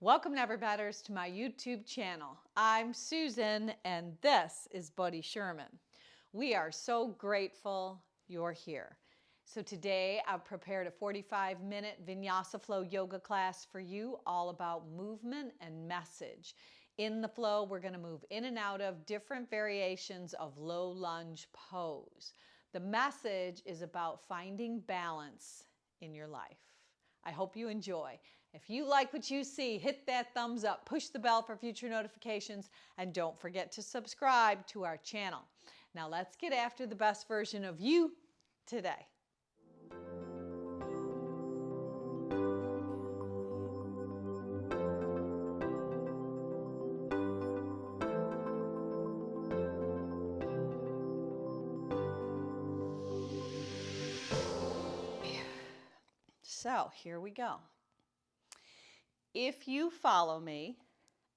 Welcome, Never-Betters, to my YouTube channel. I'm Susan, and this is Buddy Sherman. We are so grateful you're here. So today I've prepared a 45-minute Vinyasa flow yoga class for you, all about movement and message. In the flow, we're going to move in and out of different variations of low lunge pose. The message is about finding balance in your life. I hope you enjoy. If you like what you see, hit that thumbs up, push the bell for future notifications, and don't forget to subscribe to our channel. Now let's get after the best version of you today. So here we go. If you follow me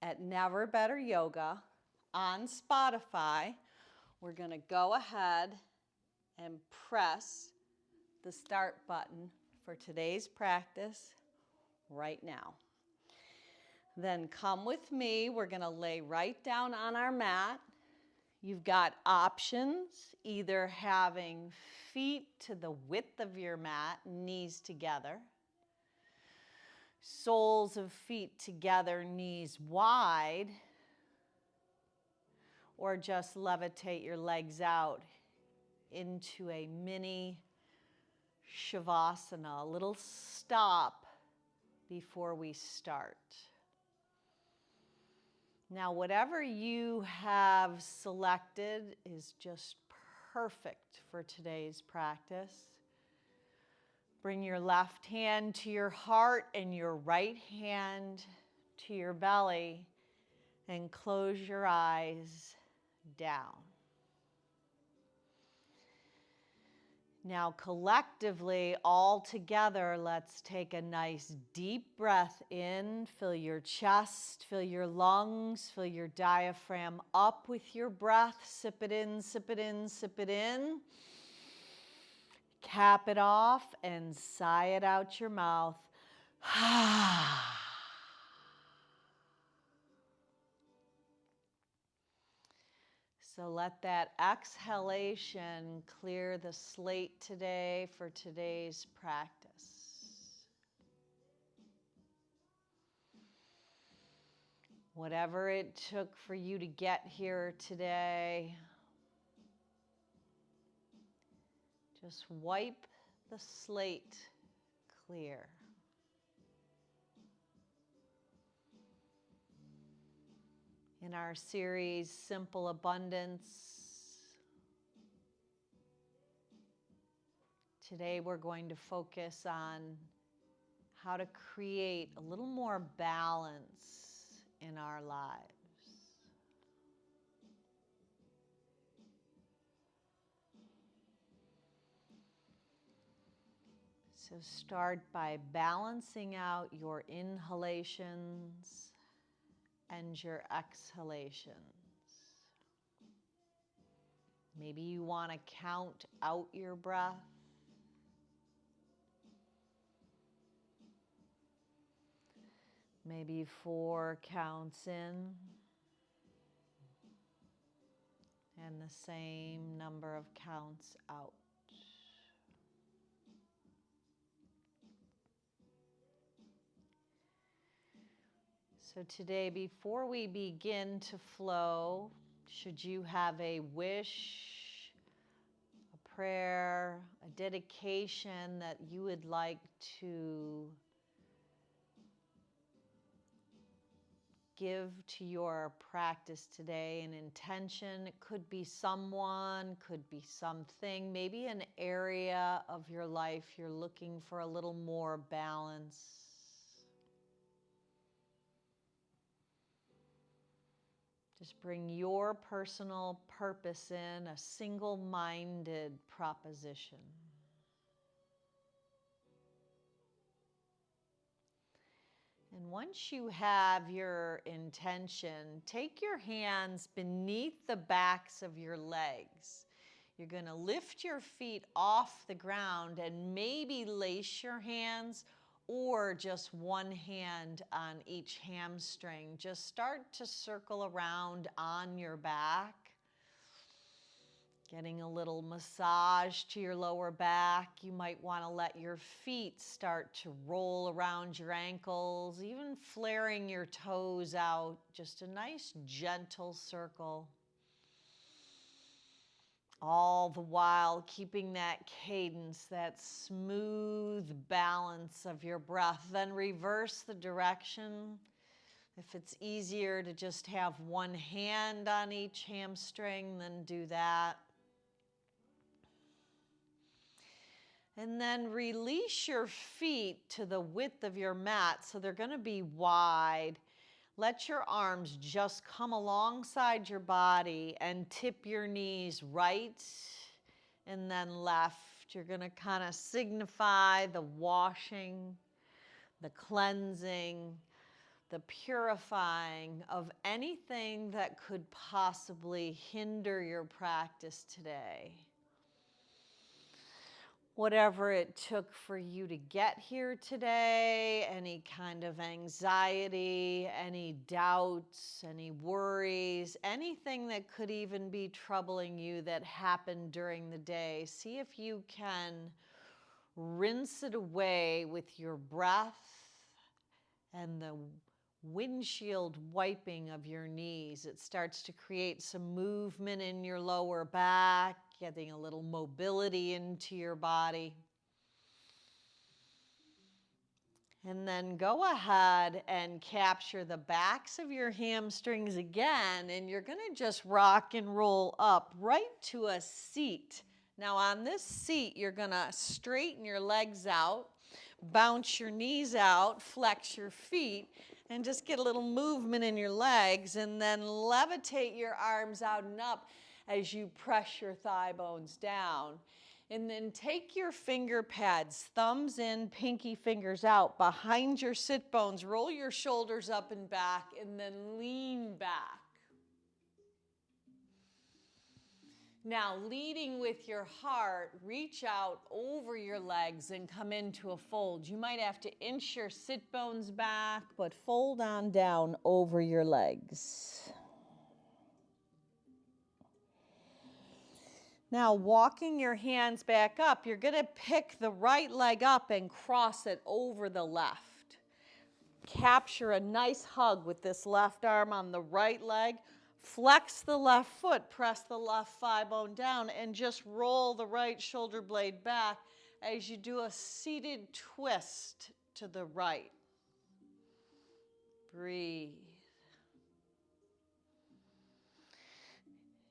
at Never Better Yoga on Spotify, we're going to go ahead and press the start button for today's practice right now. Then come with me. We're going to lay right down on our mat. You've got options, either having feet to the width of your mat, knees together, soles of feet together, knees wide, or just levitate your legs out into a mini Shavasana, a little stop before we start. Now, whatever you have selected is just perfect for today's practice. Bring your left hand to your heart and your right hand to your belly, and close your eyes down. Now, collectively, all together, let's take a nice deep breath in. Fill your chest, fill your lungs, fill your diaphragm up with your breath. Sip it in, sip it in, sip it in. Cap it off and sigh it out your mouth. So let that exhalation clear the slate today for today's practice. Whatever it took for you to get here today, just wipe the slate clear. In our series, Simple Abundance, today we're going to focus on how to create a little more balance in our lives. So start by balancing out your inhalations and your exhalations. Maybe you want to count out your breath. Maybe 4 counts in and the same number of counts out. So today, before we begin to flow, should you have a wish, a prayer, a dedication that you would like to give to your practice today, an intention? It could be someone, could be something, maybe an area of your life you're looking for a little more balance. Just bring your personal purpose in, a single-minded proposition. And once you have your intention, take your hands beneath the backs of your legs. You're going to lift your feet off the ground and maybe lace your hands or just one hand on each hamstring. Just start to circle around on your back, getting a little massage to your lower back. You might want to let your feet start to roll around your ankles, even flaring your toes out. Just a nice gentle circle. All the while keeping that cadence, that smooth balance of your breath. Then reverse the direction. If it's easier to just have one hand on each hamstring, then do that. And then release your feet to the width of your mat, so they're going to be wide. Let your arms just come alongside your body and tip your knees right and then left. You're going to kind of signify the washing, the cleansing, the purifying of anything that could possibly hinder your practice today. Whatever it took for you to get here today, any kind of anxiety, any doubts, any worries, anything that could even be troubling you that happened during the day, see if you can rinse it away with your breath and the windshield wiping of your knees. It starts to create some movement in your lower back, getting a little mobility into your body. And then go ahead and capture the backs of your hamstrings again, and you're going to just rock and roll up right to a seat. Now on this seat, you're going to straighten your legs out, bounce your knees out, flex your feet, and just get a little movement in your legs, and then levitate your arms out and up as you press your thigh bones down. And then take your finger pads, thumbs in, pinky fingers out, behind your sit bones. Roll your shoulders up and back, and then lean back. Now, leading with your heart, reach out over your legs and come into a fold. You might have to inch your sit bones back, but fold on down over your legs. Now, walking your hands back up, you're going to pick the right leg up and cross it over the left. Capture a nice hug with this left arm on the right leg. Flex the left foot, press the left thigh bone down, and just roll the right shoulder blade back as you do a seated twist to the right. Breathe.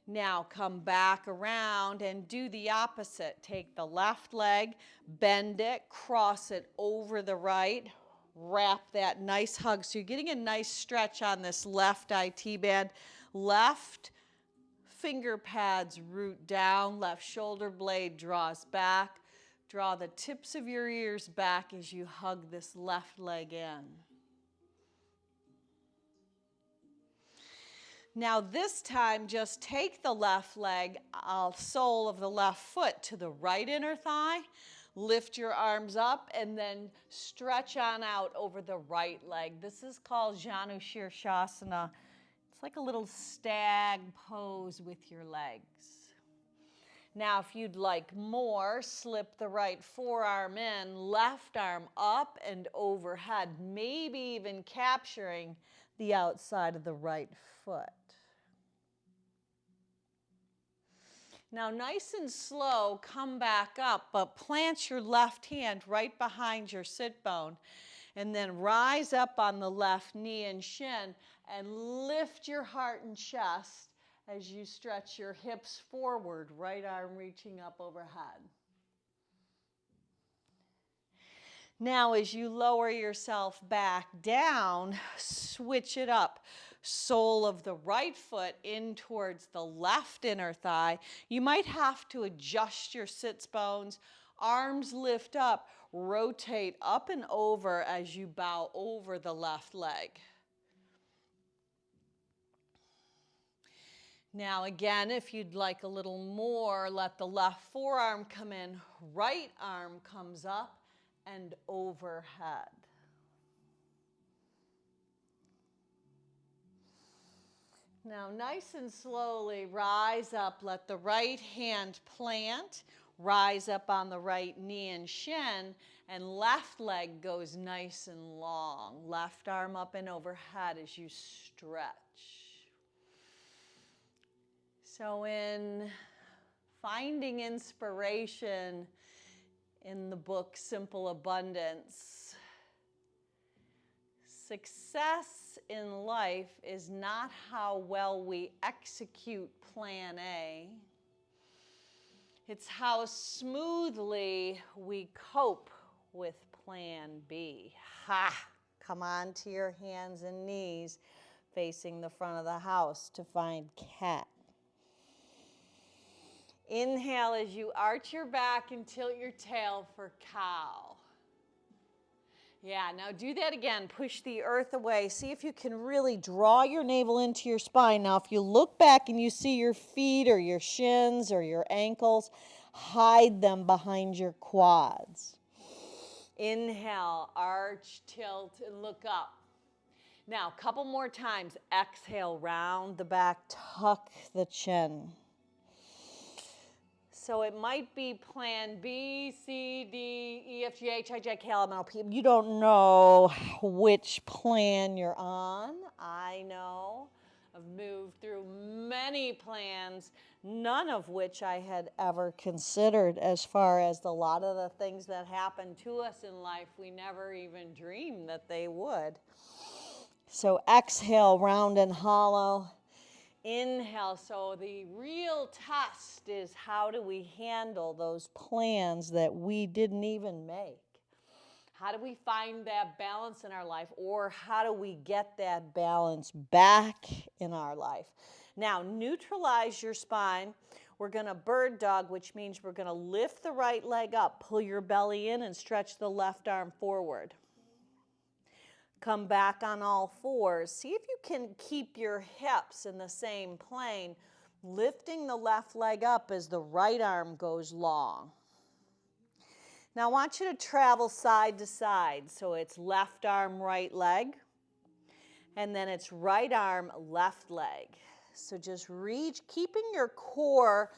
Now come back around and do the opposite. Take the left leg, bend it, cross it over the right, wrap that nice hug. So you're getting a nice stretch on this left IT band. Left finger pads root down, left shoulder blade draws back. Draw the tips of your ears back as you hug this left leg in. Now this time, just take the left leg, sole of the left foot to the right inner thigh, lift your arms up, and then stretch on out over the right leg. This is called Janu Shirshasana. It's like a little stag pose with your legs. Now, if you'd like more, slip the right forearm in, left arm up and overhead, maybe even capturing the outside of the right foot. Now, nice and slow, come back up, but plant your left hand right behind your sit bone, and then rise up on the left knee and shin, and lift your heart and chest as you stretch your hips forward, right arm reaching up overhead. Now, as you lower yourself back down, switch it up. Sole of the right foot in towards the left inner thigh. You might have to adjust your sits bones. Arms lift up, rotate up and over as you bow over the left leg. Now again, if you'd like a little more, let the left forearm come in, right arm comes up and overhead. Now, nice and slowly rise up. Let the right hand plant. Rise up on the right knee and shin. And left leg goes nice and long. Left arm up and overhead as you stretch. So in finding inspiration in the book Simple Abundance, success in life is not how well we execute Plan A. It's how smoothly we cope with Plan B. Ha! Come on to your hands and knees facing the front of the house to find cat. Inhale as you arch your back and tilt your tail for cow. Yeah, now do that again. Push the earth away. See if you can really draw your navel into your spine. Now, if you look back and you see your feet or your shins or your ankles, hide them behind your quads. Inhale, arch, tilt, and look up. Now, a couple more times. Exhale, round the back, tuck the chin. So it might be Plan B, C, D, E, F, G, H, I, J, K, L, M, N, O, P. You don't know which plan you're on. I know. I've moved through many plans, none of which I had ever considered as far as a lot of the things that happen to us in life, we never even dreamed that they would. So exhale, round and hollow. Inhale, so the real test is how do we handle those plans that we didn't even make? How do we find that balance in our life, or how do we get that balance back in our life? Now, neutralize your spine. We're going to bird dog, which means we're going to lift the right leg up, pull your belly in, and stretch the left arm forward. Come back on all fours. See if you can keep your hips in the same plane, lifting the left leg up as the right arm goes long. Now I want you to travel side to side. So it's left arm, right leg, and then it's right arm, left leg. So just reach, keeping your core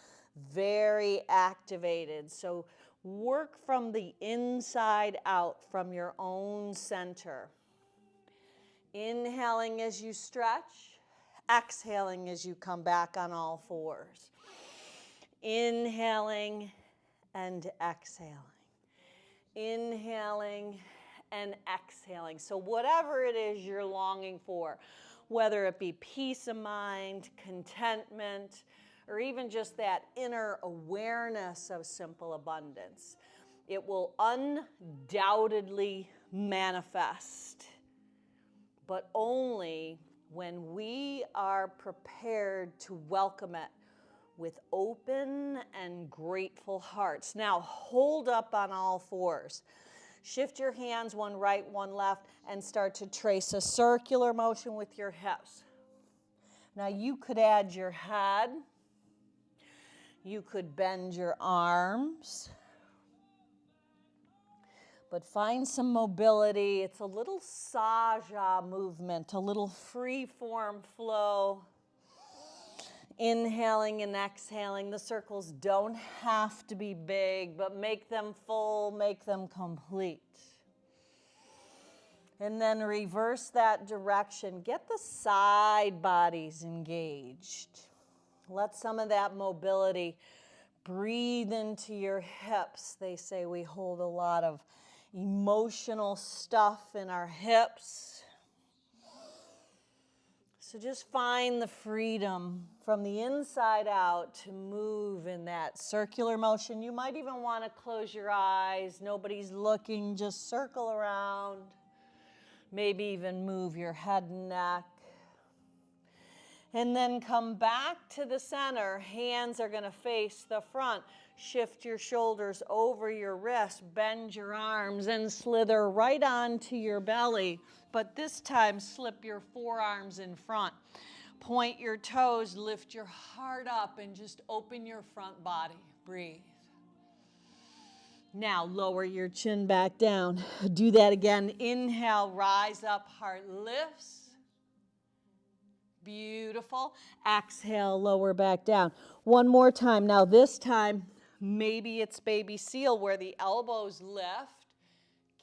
very activated. So work from the inside out, from your own center. Inhaling as you stretch, exhaling as you come back on all fours. Inhaling and exhaling. Inhaling and exhaling. So whatever it is you're longing for, whether it be peace of mind, contentment, or even just that inner awareness of simple abundance, it will undoubtedly manifest, but only when we are prepared to welcome it with open and grateful hearts. Now, hold up on all fours. Shift your hands, one right, one left, and start to trace a circular motion with your hips. Now, you could add your head. You could bend your arms. But find some mobility. It's a little saja movement, a little free-form flow. Inhaling and exhaling. The circles don't have to be big, but make them full, make them complete. And then reverse that direction. Get the side bodies engaged. Let some of that mobility breathe into your hips. They say we hold a lot of emotional stuff in our hips. So just find the freedom from the inside out to move in that circular motion. You might even want to close your eyes. Nobody's looking. Just circle around. Maybe even move your head and neck. And then come back to the center. Hands are going to face the front. Shift your shoulders over your wrists. Bend your arms and slither right onto your belly. But this time, slip your forearms in front. Point your toes, lift your heart up, and just open your front body. Breathe. Now lower your chin back down. Do that again. Inhale, rise up, heart lifts. Beautiful. Exhale, lower back down. One more time. Now this time, maybe it's baby seal where the elbows lift,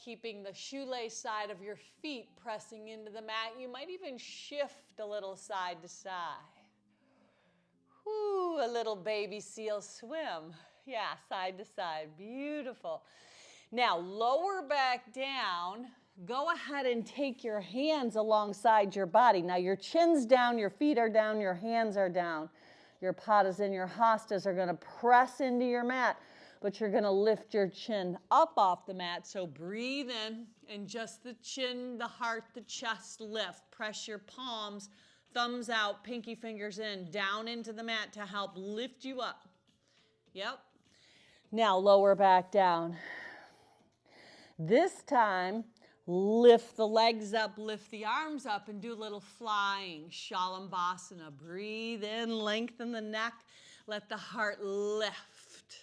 keeping the shoelace side of your feet pressing into the mat. You might even shift a little side to side. Whoo, a little baby seal swim. Yeah, side to side. Beautiful. Now, lower back down. Go ahead and take your hands alongside your body. Now, your chin's down, your feet are down, your hands are down. Your padas and your hastas are going to press into your mat, but you're going to lift your chin up off the mat. So breathe in, and just the chin, the heart, the chest lift. Press your palms, thumbs out, pinky fingers in, down into the mat to help lift you up. Yep. Now lower back down. This time, lift the legs up, lift the arms up, and do a little flying Shalambhasana. Breathe in, lengthen the neck, let the heart lift.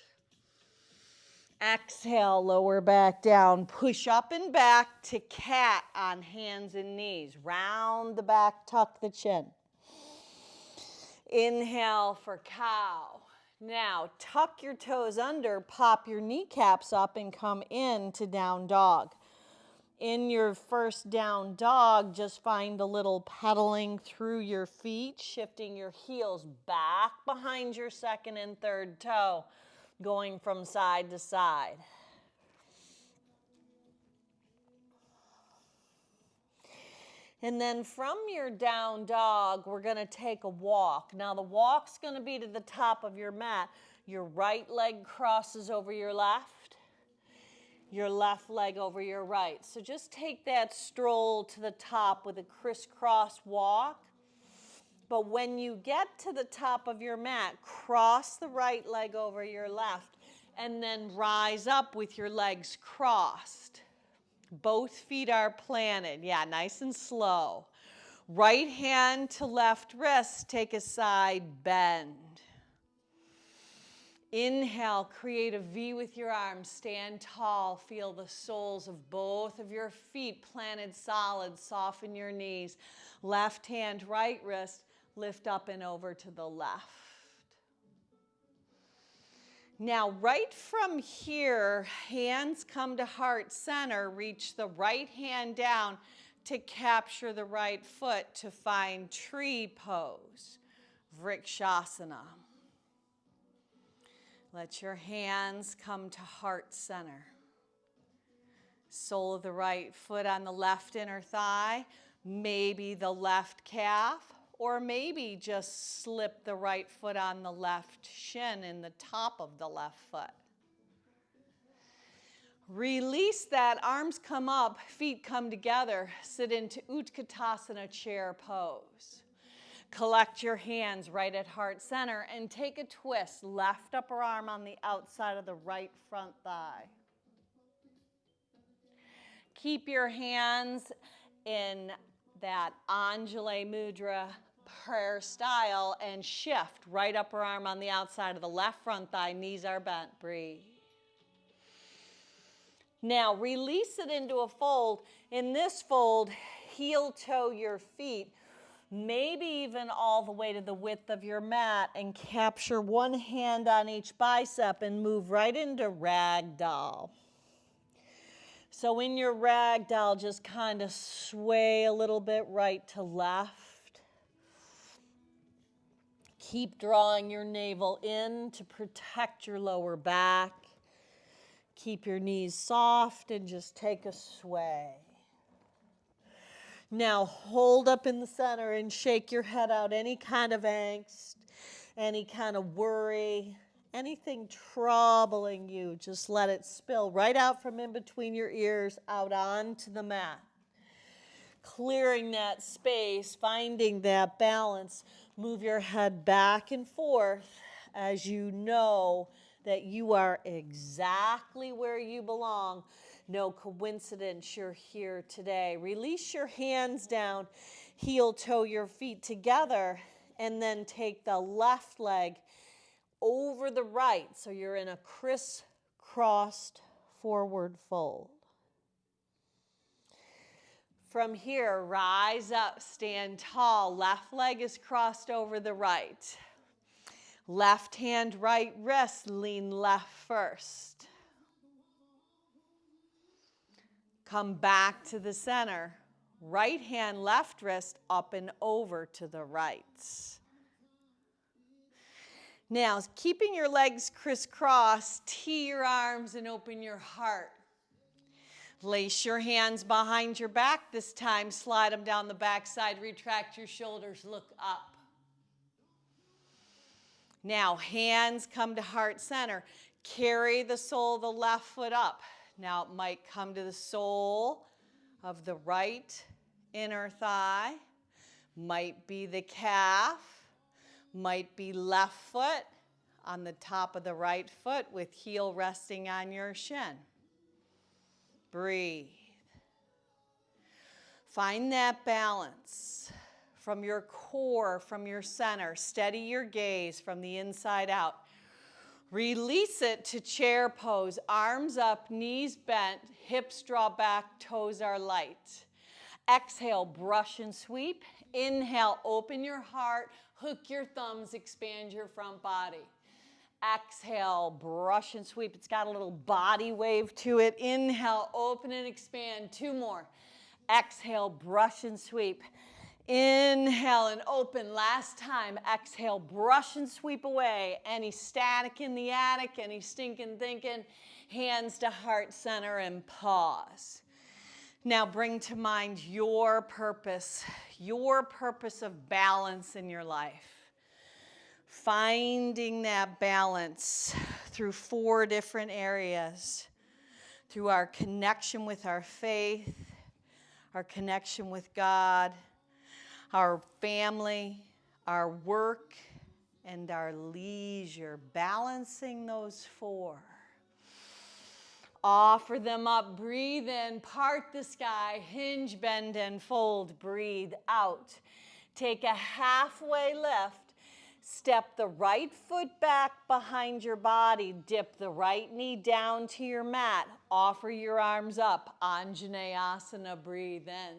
Exhale, lower back down. Push up and back to cat on hands and knees. Round the back, tuck the chin. Inhale for cow. Now, tuck your toes under, pop your kneecaps up, and come into down dog. In your first down dog, just find a little pedaling through your feet, shifting your heels back behind your second and third toe, going from side to side. And then from your down dog, we're going to take a walk. Now the walk's going to be to the top of your mat. Your right leg crosses over your left leg over your right. So just take that stroll to the top with a crisscross walk. But when you get to the top of your mat, cross the right leg over your left and then rise up with your legs crossed. Both feet are planted. Yeah, nice and slow. Right hand to left wrist, take a side bend. Inhale, create a V with your arms. Stand tall. Feel the soles of both of your feet planted solid. Soften your knees. Left hand, right wrist, lift up and over to the left. Now, right from here, hands come to heart center. Reach the right hand down to capture the right foot to find tree pose, Vrikshasana. Let your hands come to heart center. Sole of the right foot on the left inner thigh, maybe the left calf, or maybe just slip the right foot on the left shin in the top of the left foot. Release that, arms come up, feet come together, sit into Utkatasana chair pose. Collect your hands right at heart center and take a twist, left upper arm on the outside of the right front thigh. Keep your hands in that Anjali Mudra prayer style and shift. Right upper arm on the outside of the left front thigh, knees are bent. Breathe. Now release it into a fold. In this fold, heel toe your feet, maybe even all the way to the width of your mat, and capture one hand on each bicep and move right into ragdoll. So in your ragdoll, just kind of sway a little bit right to left. Keep drawing your navel in to protect your lower back. Keep your knees soft and just take a sway. Now hold up in the center and shake your head out. Any kind of angst, any kind of worry, anything troubling you, just let it spill right out from in between your ears, out onto the mat. Clearing that space, finding that balance. Move your head back and forth as you know that you are exactly where you belong. No coincidence you're here today. Release your hands down, heel toe your feet together, and then take the left leg over the right. So you're in a crisscrossed forward fold. From here, rise up, stand tall. Left leg is crossed over the right. Left hand, right wrist, lean left first. Come back to the center. Right hand, left wrist, up and over to the right. Now, keeping your legs crisscrossed, tee your arms and open your heart. Lace your hands behind your back this time. Slide them down the backside. Retract your shoulders. Look up. Now, hands come to heart center. Carry the sole of the left foot up. Now, it might come to the sole of the right inner thigh. Might be the calf. Might be left foot on the top of the right foot with heel resting on your shin. Breathe. Find that balance from your core, from your center. Steady your gaze from the inside out. Release it to chair pose. Arms up, knees bent, hips draw back, toes are light. Exhale, brush and sweep. Inhale, open your heart, hook your thumbs, expand your front body. Exhale, brush and sweep. It's got a little body wave to it. Inhale, open and expand. 2 more. Exhale, brush and sweep. Inhale and open. Last time. Exhale, brush and sweep away. Any static in the attic, any stinking thinking. Hands to heart center and pause. Now bring to mind your purpose of balance in your life. Finding that balance through 4 different areas. Through our connection with our faith, our connection with God, our family, our work, and our leisure. Balancing those 4. Offer them up. Breathe in. Part the sky. Hinge, bend, and fold. Breathe out. Take a halfway lift. Step the right foot back behind your body. Dip the right knee down to your mat. Offer your arms up. Anjaneyasana. Breathe in.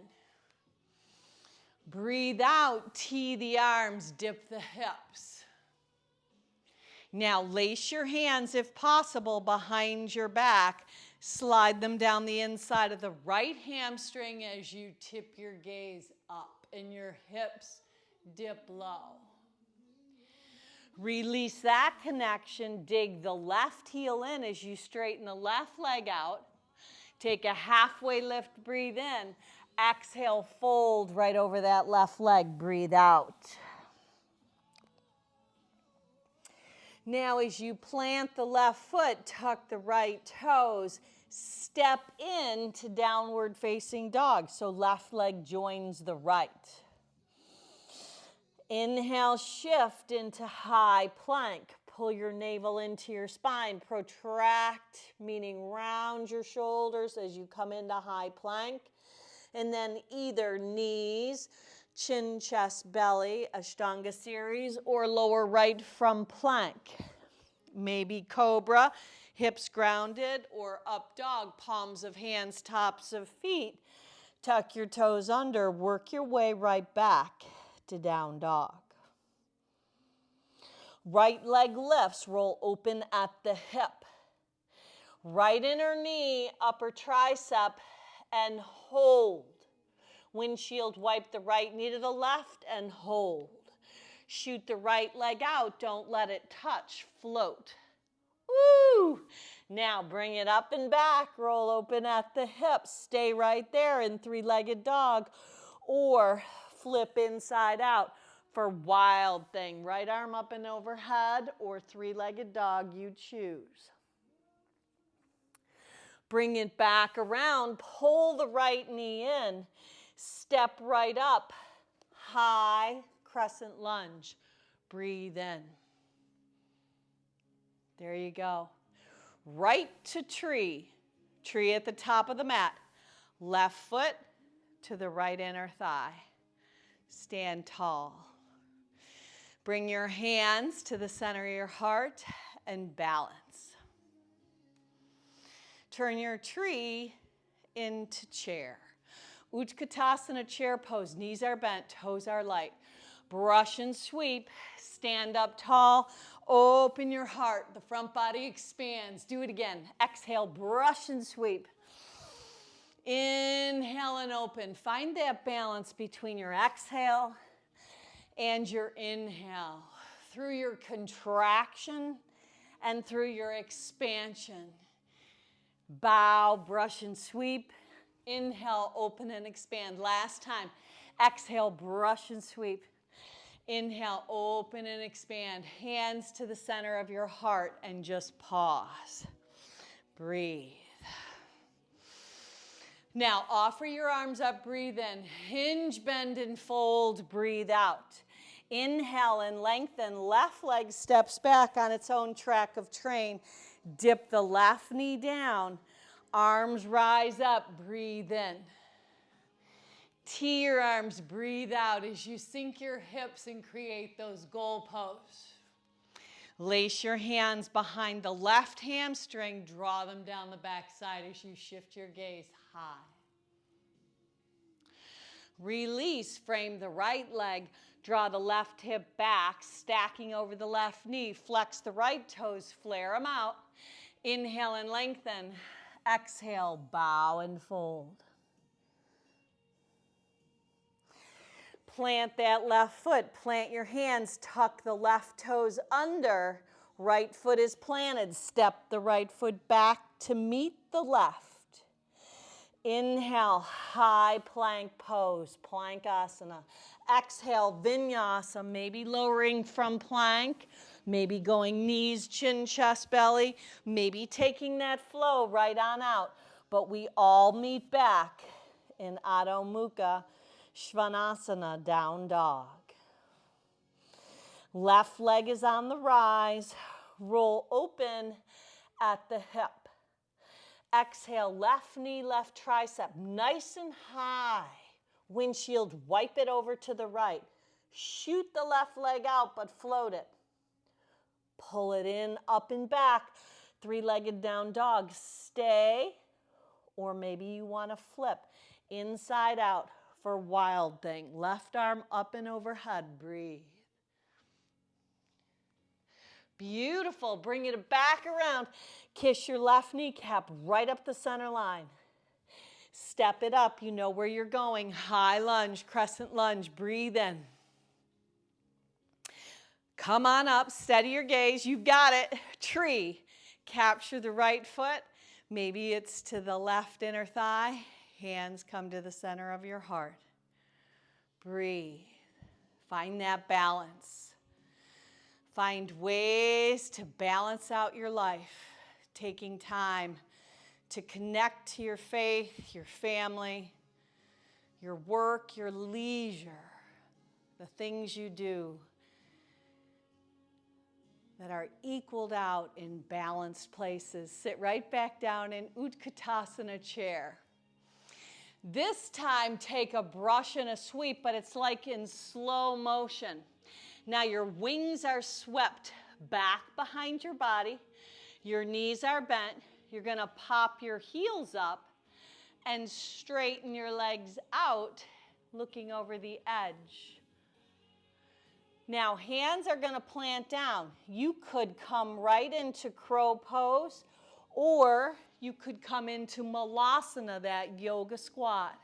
Breathe out. Tee the arms. Dip the hips. Now lace your hands, if possible, behind your back. Slide them down the inside of the right hamstring as you tip your gaze up and your hips dip low. Release that connection. Dig the left heel in as you straighten the left leg out. Take a halfway lift. Breathe in. Exhale, fold right over that left leg. Breathe out. Now as you plant the left foot, tuck the right toes, step into downward facing dog. So left leg joins the right. Inhale, shift into high plank. Pull your navel into your spine. Protract, meaning round your shoulders as you come into high plank. And then either knees, chin, chest, belly, Ashtanga series, or lower right from plank. Maybe cobra, hips grounded, or up dog, palms of hands, tops of feet. Tuck your toes under, work your way right back to down dog. Right leg lifts, roll open at the hip. Right inner knee, upper tricep, and hold. Windshield wipe the right knee to the left and hold. Shoot the right leg out, don't let it touch, float. Woo! Now bring it up and back, roll open at the hips. Stay right there in 3-legged dog or flip inside out for wild thing. Right arm up and overhead or 3-legged dog, you choose. Bring it back around, pull the right knee in, step right up, high crescent lunge. Breathe in. There you go. Right to tree. Tree at the top of the mat. Left foot to the right inner thigh. Stand tall. Bring your hands to the center of your heart and balance. Turn your tree into chair. Utkatasana chair pose. Knees are bent, toes are light. Brush and sweep. Stand up tall. Open your heart. The front body expands. Do it again. Exhale, brush and sweep. Inhale and open. Find that balance between your exhale and your inhale. Through your contraction and through your expansion. Bow, brush and sweep. Inhale, open and expand. Last time. Exhale, brush and sweep. Inhale, open and expand. Hands to the center of your heart and just pause. Breathe. Now, offer your arms up, breathe in. Hinge, bend, and fold, breathe out. Inhale and lengthen. Left leg steps back on its own track of train. Dip the left knee down. Arms rise up, breathe in. Tee your arms, breathe out as you sink your hips and create those goalposts. Lace your hands behind the left hamstring. Draw them down the backside as you shift your gaze high. Release, frame the right leg. Draw the left hip back, stacking over the left knee. Flex the right toes, flare them out. Inhale and lengthen. Exhale, bow and fold. Plant that left foot. Plant your hands. Tuck the left toes under. Right foot is planted. Step the right foot back to meet the left. Inhale, high plank pose, Plankasana. Exhale, Vinyasa, maybe lowering from plank, maybe going knees, chin, chest, belly, maybe taking that flow right on out. But we all meet back in Adho Mukha Svanasana, down dog. Left leg is on the rise. Roll open at the hip. Exhale, left knee, left tricep, nice and high. Windshield, wipe it over to the right. Shoot the left leg out, but float it. Pull it in, up and back. Three-legged down dog. Stay, or maybe you want to flip. Inside out for wild thing. Left arm up and overhead. Breathe. Beautiful. Bring it back around. Kiss your left kneecap right up the center line. Step it up. You know where you're going. High lunge, crescent lunge. Breathe in. Come on up. Steady your gaze. You've got it. Tree. Capture the right foot. Maybe it's to the left inner thigh. Hands come to the center of your heart. Breathe. Find that balance. Find ways to balance out your life, taking time to connect to your faith, your family, your work, your leisure, the things you do that are equaled out in balanced places. Sit right back down in Utkatasana chair. This time, take a brush and a sweep, but it's like in slow motion. Now your wings are swept back behind your body. Your knees are bent. You're going to pop your heels up and straighten your legs out, looking over the edge. Now hands are going to plant down. You could come right into crow pose, or you could come into malasana, that yoga squat.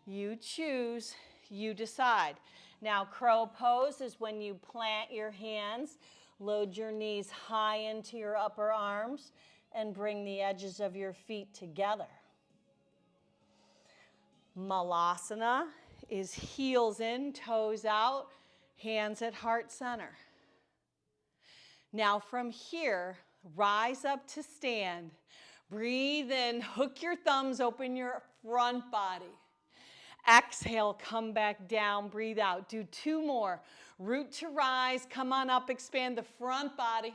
You choose, you decide. Now, crow pose is when you plant your hands, load your knees high into your upper arms, and bring the edges of your feet together. Malasana is heels in, toes out, hands at heart center. Now from here, rise up to stand. Breathe in, hook your thumbs, open your front body. Exhale, come back down, breathe out. Do two more. Root to rise, come on up, expand the front body.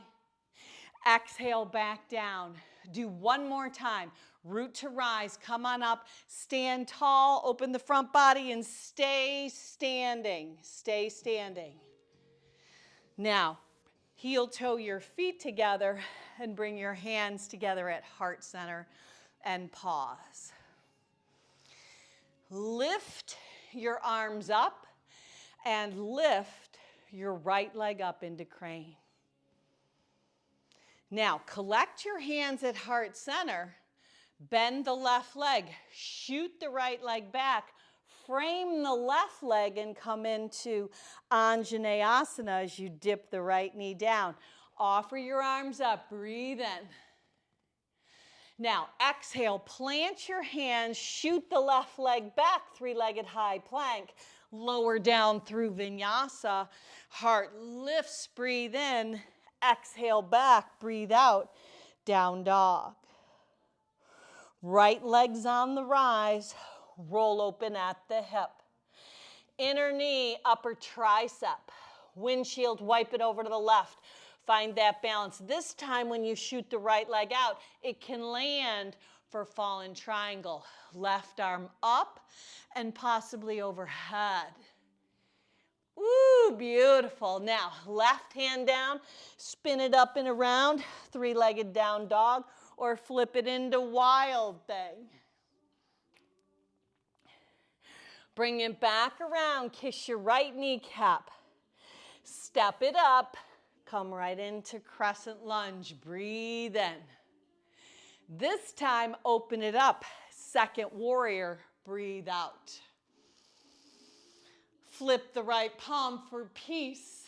Exhale, back down. Do one more time. Root to rise, come on up, stand tall, open the front body, and stay standing. Stay standing. Now, Heel toe your feet together and bring your hands together at heart center and pause. Lift your arms up and lift your right leg up into crane. Now, collect your hands at heart center, bend the left leg, shoot the right leg back, frame the left leg and come into Anjaneyasana as you dip the right knee down. Offer your arms up, breathe in. Now, exhale, plant your hands, shoot the left leg back, three-legged high plank, lower down through Vinyasa, heart lifts, breathe in, exhale back, breathe out, down dog. Right leg's on the rise, roll open at the hip. Inner knee, upper tricep. Windshield, wipe it over to the left. Find that balance. This time when you shoot the right leg out, it can land for fallen triangle. Left arm up and possibly overhead. Ooh, beautiful. Now, left hand down, spin it up and around, three-legged down dog, or flip it into wild thing. Bring it back around, kiss your right kneecap. Step it up, come right into crescent lunge, breathe in. This time, open it up, second warrior, breathe out. Flip the right palm for peace.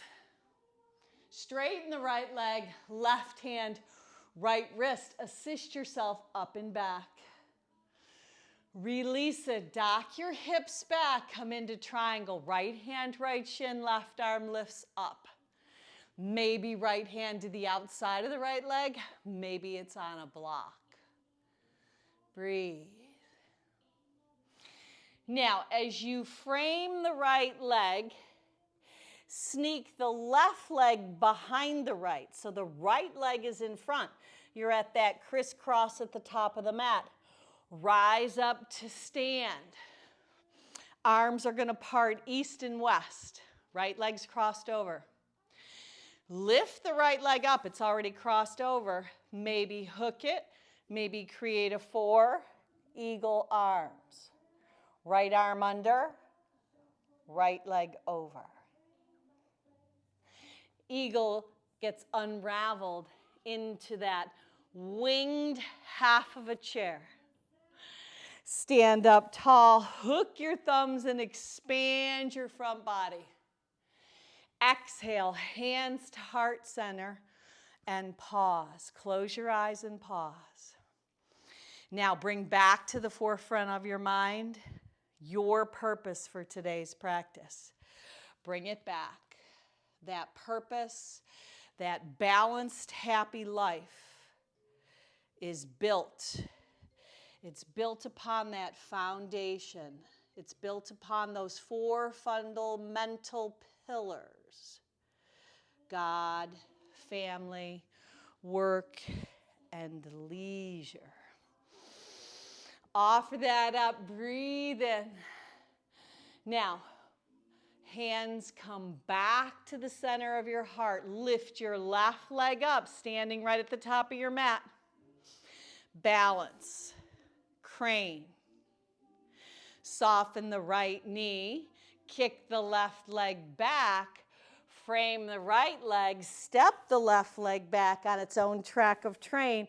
Straighten the right leg, left hand, right wrist. Assist yourself up and back. Release it, dock your hips back, come into triangle. Right hand, right shin, left arm lifts up. Maybe right hand to the outside of the right leg, maybe it's on a block. Breathe. Now, as you frame the right leg, sneak the left leg behind the right. So the right leg is in front. You're at that crisscross at the top of the mat. Rise up to stand. Arms are going to part east and west. Right leg's crossed over. Lift the right leg up. It's already crossed over. Maybe hook it. Maybe create a 4 eagle arms. Right arm under, right leg over. Eagle gets unraveled into that winged half of a chair. Stand up tall, hook your thumbs and expand your front body. Exhale, hands to heart center and pause. Close your eyes and pause. Now bring back to the forefront of your mind your purpose for today's practice. Bring it back. That purpose, that balanced, happy life is built. It's built upon that foundation. It's built upon those 4 fundamental pillars: God, family, work, and leisure. Offer that up, breathe in. Now, hands come back to the center of your heart. Lift your left leg up, standing right at the top of your mat. Balance, crane. Soften the right knee, kick the left leg back, frame the right leg, step the left leg back on its own track of train,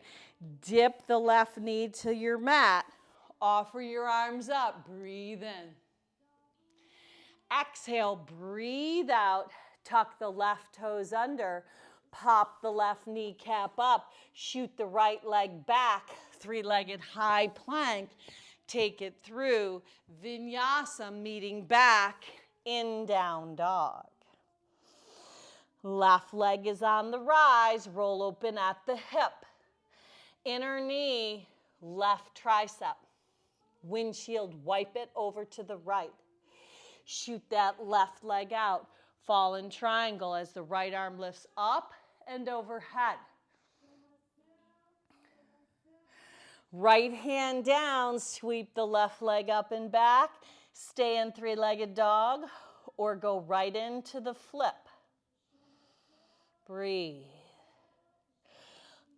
dip the left knee to your mat. Offer your arms up, breathe in. Exhale, breathe out, tuck the left toes under, pop the left kneecap up, shoot the right leg back, three-legged high plank, take it through Vinyasa, meeting back in down dog. Left leg is on the rise, roll open at the hip. Inner knee, left tricep. Windshield, wipe it over to the right. Shoot that left leg out. Fall in triangle as the right arm lifts up and overhead. Right hand down, sweep the left leg up and back. Stay in three-legged dog or go right into the flip. Breathe.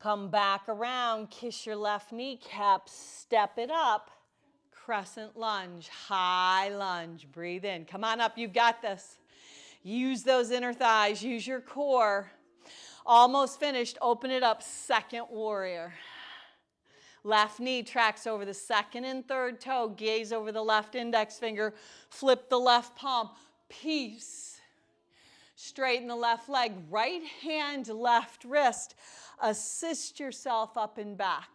Come back around, kiss your left kneecap, step it up. Crescent lunge, high lunge. Breathe in. Come on up, you've got this. Use those inner thighs, use your core. Almost finished, open it up, second warrior. Left knee tracks over the second and third toe, gaze over the left index finger, flip the left palm, peace. Straighten the left leg, right hand, left wrist. Assist yourself up and back.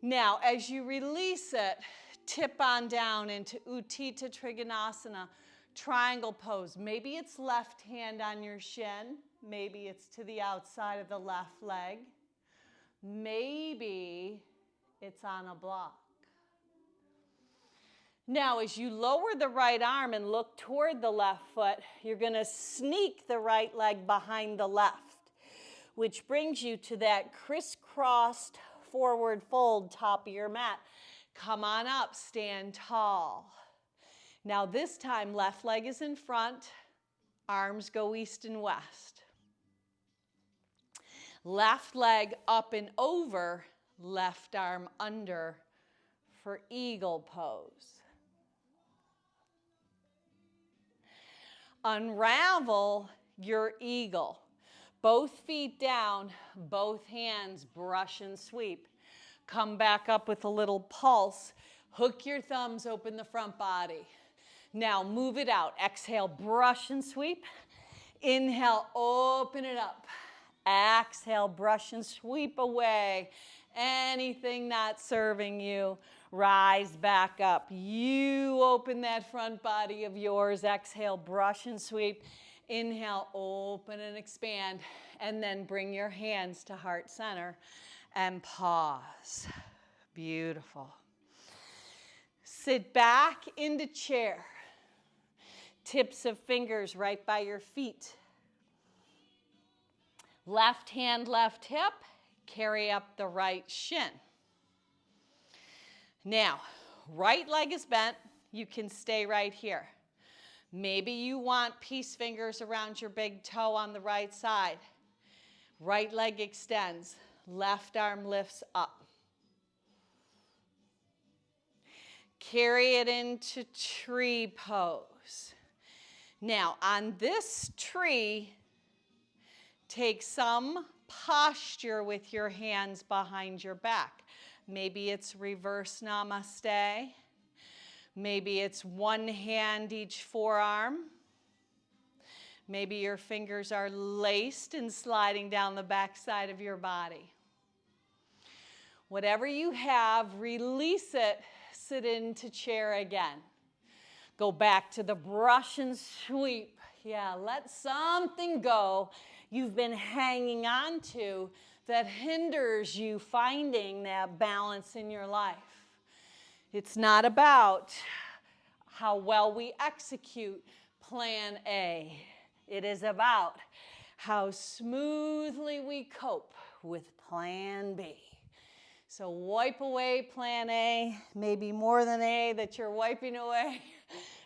Now, as you release it, tip on down into Utthita Trikonasana, triangle pose. Maybe it's left hand on your shin. Maybe it's to the outside of the left leg. Maybe it's on a block. Now, as you lower the right arm and look toward the left foot, you're going to sneak the right leg behind the left, which brings you to that crisscrossed forward fold, top of your mat. Come on up, stand tall. Now this time, left leg is in front, arms go east and west. Left leg up and over, left arm under for eagle pose. Unravel your eagle. Both feet down, both hands brush and sweep. Come back up with a little pulse. Hook your thumbs, open the front body. Now move it out. Exhale, brush and sweep. Inhale, open it up. Exhale, brush and sweep away anything not serving you. Rise back up. You open that front body of yours. Exhale, brush and sweep. Inhale, open and expand. And then bring your hands to heart center and pause. Beautiful. Sit back into chair. Tips of fingers right by your feet. Left hand, left hip. Carry up the right shin. Now, right leg is bent. You can stay right here. Maybe you want peace fingers around your big toe on the right side. Right leg extends. Left arm lifts up. Carry it into tree pose. Now, on this tree, take some posture with your hands behind your back. Maybe it's reverse namaste. Maybe it's one hand each forearm. Maybe your fingers are laced and sliding down the back side of your body. Whatever you have, release it, sit into chair again. Go back to the brush and sweep. Yeah, let something go you've been hanging on to that hinders you finding that balance in your life. It's not about how well we execute plan A. It is about how smoothly we cope with plan B. So wipe away plan A, maybe more than A that you're wiping away,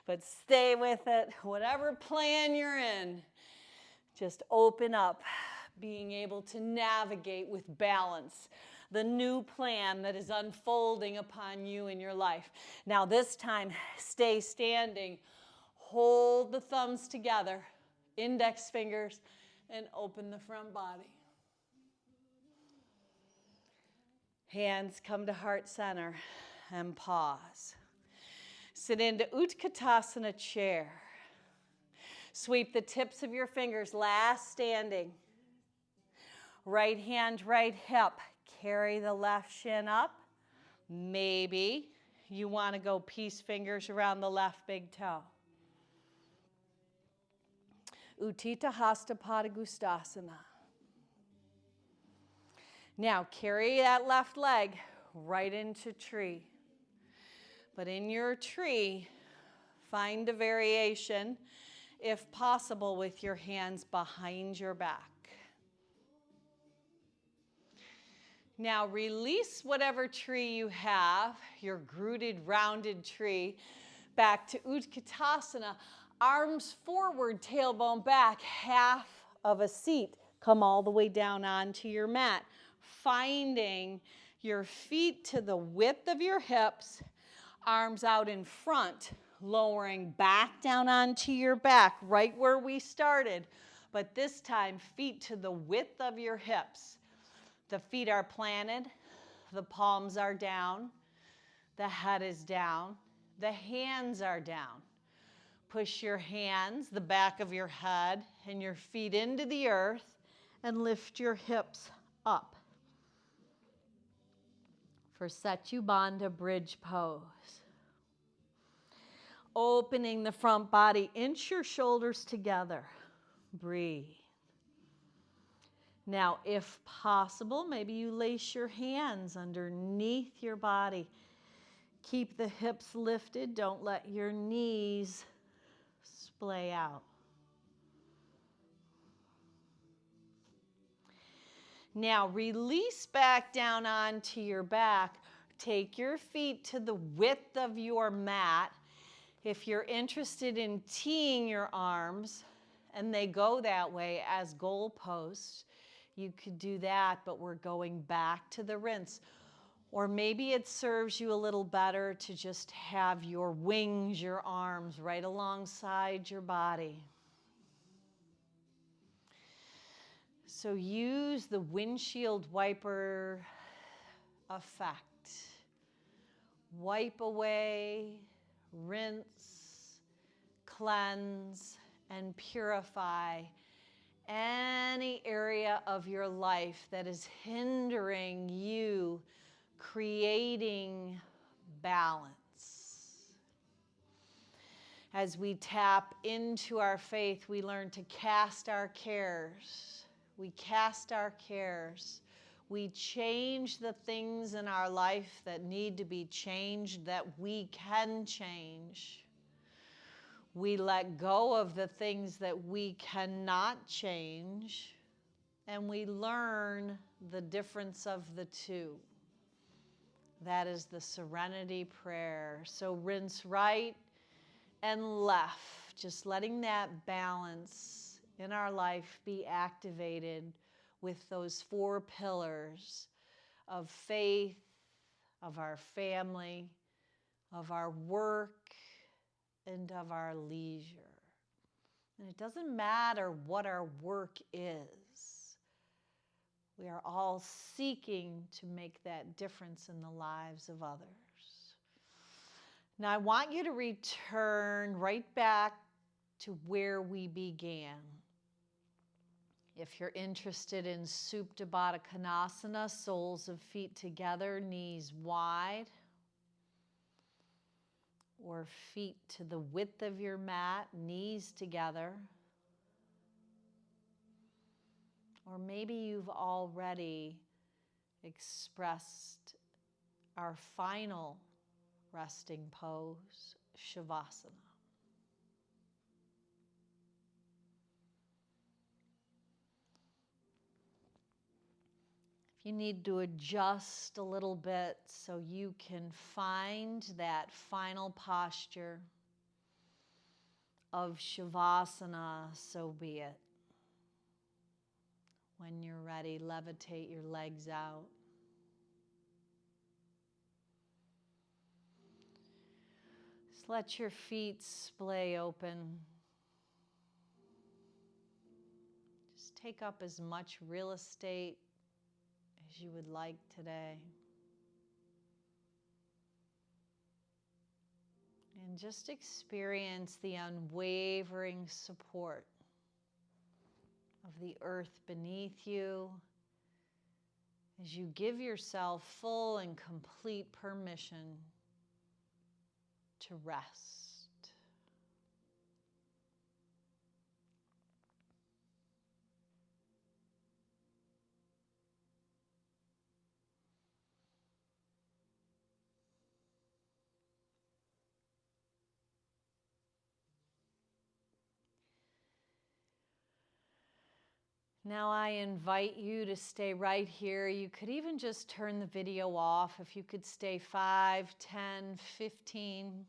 but stay with it. Whatever plan you're in, just open up, being able to navigate with balance the new plan that is unfolding upon you in your life. Now this time, stay standing. Hold the thumbs together, index fingers, and open the front body. Hands come to heart center and pause. Sit into Utkatasana chair. Sweep the tips of your fingers, last standing. Right hand, right hip. Carry the left shin up. Maybe you want to go peace fingers around the left big toe. Utthita Hasta Padangusthasana. Now carry that left leg right into tree. But in your tree, find a variation, if possible, with your hands behind your back. Now release whatever tree you have, your grooted, rounded tree, back to Utkatasana. Arms forward, tailbone back, half of a seat. Come all the way down onto your mat, finding your feet to the width of your hips, arms out in front, lowering back down onto your back, right where we started. But this time, feet to the width of your hips. The feet are planted, the palms are down, the head is down, the hands are down. Push your hands, the back of your head, and your feet into the earth, and lift your hips up for Setu Bandha bridge pose. Opening the front body, inch your shoulders together. Breathe. Now, if possible, maybe you lace your hands underneath your body. Keep the hips lifted. Don't let your knees splay out. Now, release back down onto your back. Take your feet to the width of your mat. If you're interested in teeing your arms, and they go that way as goalposts, you could do that, but we're going back to the rinse. Or maybe it serves you a little better to just have your wings, your arms right alongside your body. So use the windshield wiper effect. Wipe away, rinse, cleanse, and purify any area of your life that is hindering you creating balance. As we tap into our faith, we learn to cast our cares. We cast our cares. We change the things in our life that need to be changed, that we can change. We let go of the things that we cannot change, and we learn the difference of the two. That is the serenity prayer. So rinse right and left, just letting that balance in our life be activated with those 4 pillars of faith, of our family, of our work, and of our leisure. And it doesn't matter what our work is. We are all seeking to make that difference in the lives of others. Now, I want you to return right back to where we began. If you're interested in Supta Baddha Konasana, soles of feet together, knees wide, or feet to the width of your mat, knees together. Or maybe you've already expressed our final resting pose, Shavasana. If you need to adjust a little bit so you can find that final posture of Shavasana, so be it. When you're ready, levitate your legs out. Just let your feet splay open. Just take up as much real estate as you would like today. And just experience the unwavering support of the earth beneath you as you give yourself full and complete permission to rest. Now I invite you to stay right here. You could even just turn the video off if you could stay 5, 10, 15,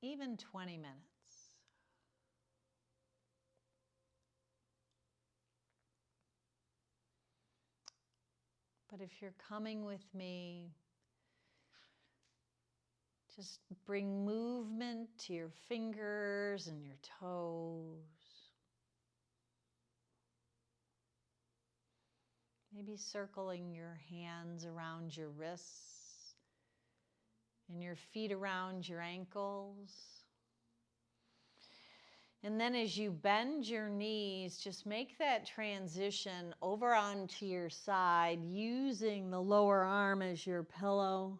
even 20 minutes. But if you're coming with me, just bring movement to your fingers and your toes. Maybe circling your hands around your wrists and your feet around your ankles. And then as you bend your knees, just make that transition over onto your side, using the lower arm as your pillow.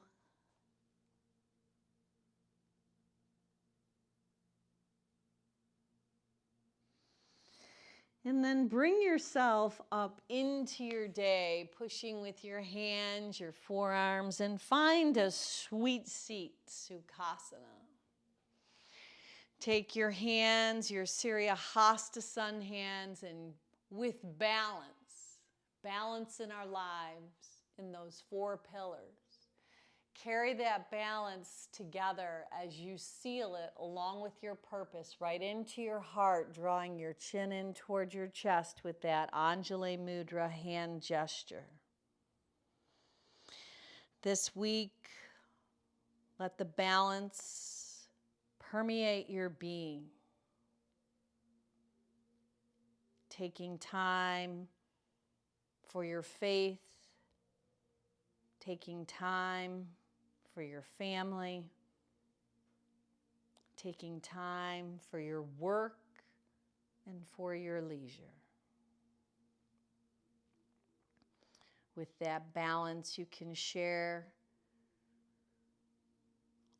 And then bring yourself up into your day, pushing with your hands, your forearms, and find a sweet seat, Sukhasana. Take your hands, your Surya Hasta Sun hands, and with balance in our lives, in those 4 pillars. Carry that balance together as you seal it along with your purpose right into your heart, drawing your chin in towards your chest with that Anjali Mudra hand gesture. This week, let the balance permeate your being. Taking time for your faith, taking time for your family, taking time for your work and for your leisure. With that balance, you can share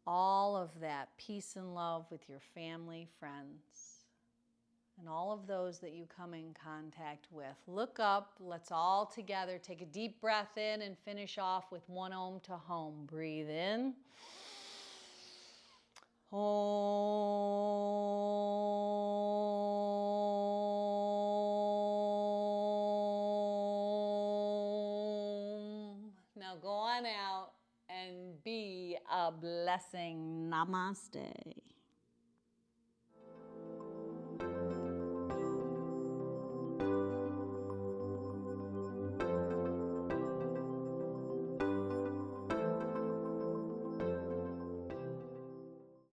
all of that peace and love with your family, friends, and all of those that you come in contact with. Look up, let's all together take a deep breath in and finish off with 1 Om to Home. Breathe in. Om. Now go on out and be a blessing. Namaste.